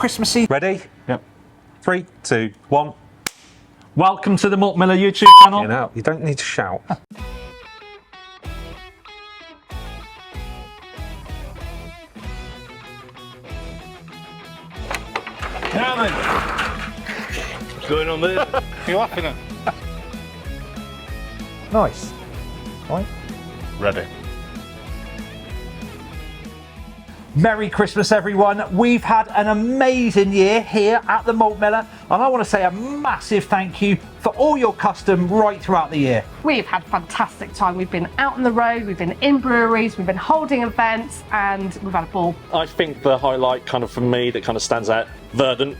Christmassy. Ready? Yep. 3, 2, 1. Welcome to the Malt Miller YouTube channel. You know, you don't need to shout. Now then, what's going on there? You laughing at? Nice. Right. Ready. Merry Christmas, everyone. We've had an amazing year here at the Malt Miller, and I want to say a massive thank you for all your custom right throughout the year. We've had a fantastic time. We've been out on the road, we've been in breweries, we've been holding events, and we've had a ball. I think the highlight kind of for me that kind of stands out, Verdant,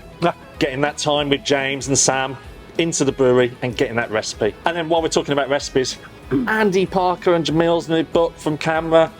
getting that time with James and Sam into the brewery and getting that recipe. And then while we're talking about recipes, Andy Parker and Jamil's new book from camera,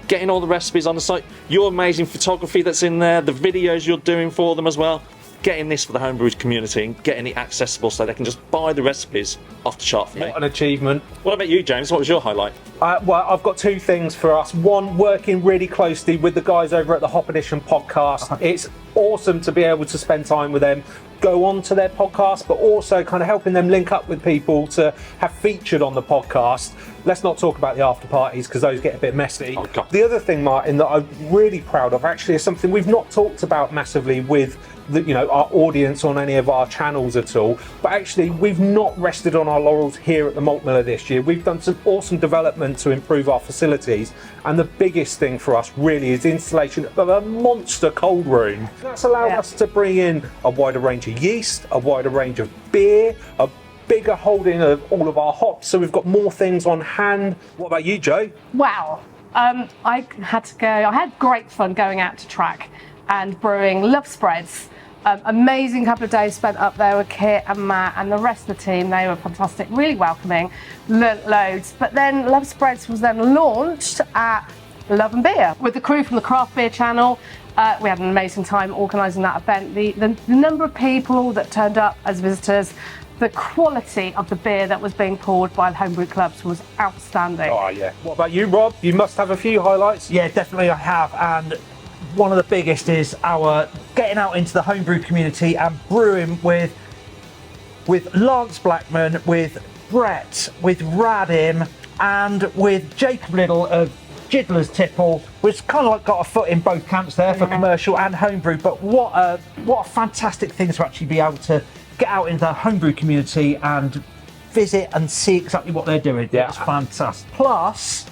getting all the recipes on the site, your amazing photography that's in there, the videos you're doing for them as well, getting this for the homebrewers community and getting it accessible so they can just buy the recipes off the chart for me. What an achievement. What about you, James? What was your highlight? Well, I've got two things for us. One, working really closely with the guys over at the Hop Edition podcast. It's awesome to be able to spend time with them, go on to their podcast, but also kind of helping them link up with people to have featured on the podcast. Let's not talk about the after parties because those get a bit messy. Oh, God. The other thing, Martin, that I'm really proud of actually is something we've not talked about massively with our audience on any of our channels at all, but actually we've not rested on our laurels here at the Malt Miller this year. We've done some awesome development to improve our facilities, and the biggest thing for us really is the installation of a monster cold room. That's allowed us to bring in a wider range of yeast, a wider range of beer, a bigger holding of all of our hops, so we've got more things on hand. What about you, Joe? Wow. I had great fun going out to track and brewing Love Spreads. Amazing couple of days spent up there with Kit and Matt and the rest of the team. They were fantastic, really welcoming, learnt loads. But then Love Spreads was then launched at Love and Beer with the crew from the Craft Beer channel. We had an amazing time organising that event. The number of people that turned up as visitors, the quality of the beer that was being poured by the homebrew clubs was outstanding. Oh yeah. What about you, Rob? You must have a few highlights. Yeah, definitely I have, and one of the biggest is our getting out into the homebrew community and brewing with Lance Blackman, with Brett, with Radim, and with Jacob Little of Jiddler's Tipple, which kind of like got a foot in both camps there for commercial and homebrew. But what a fantastic thing to actually be able to get out into the homebrew community and visit and see exactly what they're doing. Yeah. It's fantastic. Plus,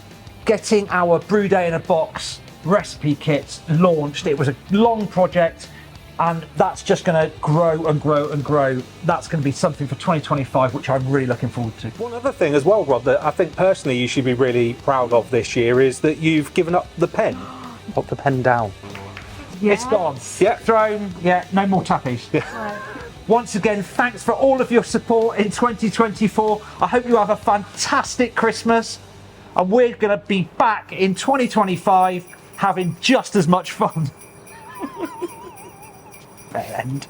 getting our Brew Day in a Box recipe kits launched. It was a long project, and that's just going to grow and grow and grow. That's going to be something for 2025, which I'm really looking forward to. One other thing as well, Rob, that I think personally you should be really proud of this year is that you've given up the pen. Put the pen down. It's gone. Yeah. Thrown. Yeah, no more tappies. Yeah. Once again, thanks for all of your support in 2024. I hope you have a fantastic Christmas, and we're going to be back in 2025 having just as much fun. Fair end.